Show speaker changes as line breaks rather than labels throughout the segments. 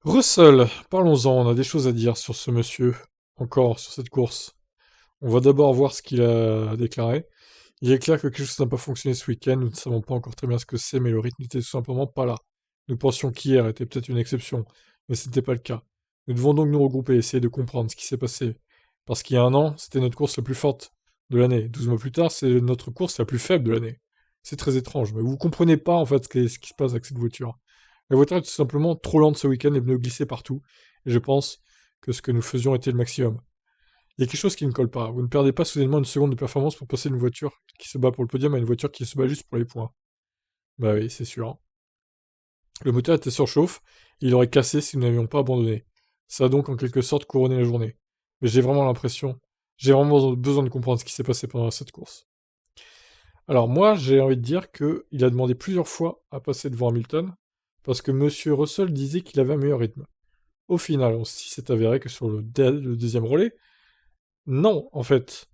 Russell, parlons-en, on a des choses à dire sur ce monsieur, encore sur cette course. On va d'abord voir ce qu'il a déclaré. Il est clair que quelque chose n'a pas fonctionné ce week-end, nous ne savons pas encore très bien ce que c'est, mais le rythme n'était tout simplement pas là. Nous pensions qu'hier était peut-être une exception, mais ce n'était pas le cas. Nous devons donc nous regrouper et essayer de comprendre ce qui s'est passé. Parce qu'il y a un an, c'était notre course la plus forte de l'année. 12 mois plus tard, c'est notre course la plus faible de l'année. C'est très étrange, mais vous comprenez pas en fait ce qui se passe avec cette voiture. La voiture est tout simplement trop lente ce week-end et venait glisser partout, et je pense que ce que nous faisions était le maximum. Il y a quelque chose qui ne colle pas. Vous ne perdez pas soudainement une seconde de performance pour passer d'une voiture qui se bat pour le podium à une voiture qui se bat juste pour les points. Bah oui, c'est sûr. Le moteur était surchauffe, et il aurait cassé si nous n'avions pas abandonné. Ça a donc en quelque sorte couronné la journée. Mais j'ai vraiment besoin de comprendre ce qui s'est passé pendant cette course. Alors moi, j'ai envie de dire qu'il a demandé plusieurs fois à passer devant Hamilton, parce que Monsieur Russell disait qu'il avait un meilleur rythme. Au final, on s'est avéré que sur le deuxième relais, non, en fait.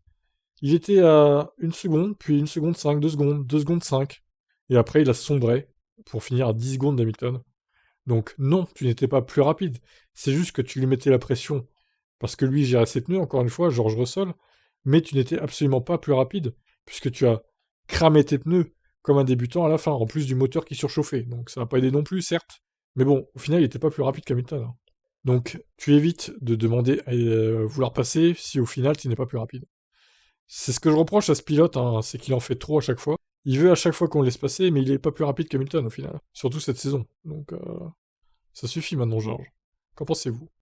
Il était à 1 seconde, puis 1 seconde 5, 2 secondes, 2 secondes 5. Et après, il a sombré pour finir à 10 secondes d'Hamilton. Donc non, tu n'étais pas plus rapide. C'est juste que tu lui mettais la pression. Parce que lui gérait ses pneus, encore une fois, George Russell. Mais tu n'étais absolument pas plus rapide. Puisque tu as cramé tes pneus comme un débutant à la fin, en plus du moteur qui surchauffait. Donc ça n'a pas aidé non plus, certes. Mais bon, au final, il n'était pas plus rapide qu'Hamilton, hein. Donc tu évites de demander à vouloir passer si au final tu n'es pas plus rapide. C'est ce que je reproche à ce pilote, hein, c'est qu'il en fait trop à chaque fois. Il veut à chaque fois qu'on le laisse passer, mais il est pas plus rapide qu'Hamilton au final. Surtout cette saison. Donc ça suffit maintenant, Georges. Qu'en pensez-vous?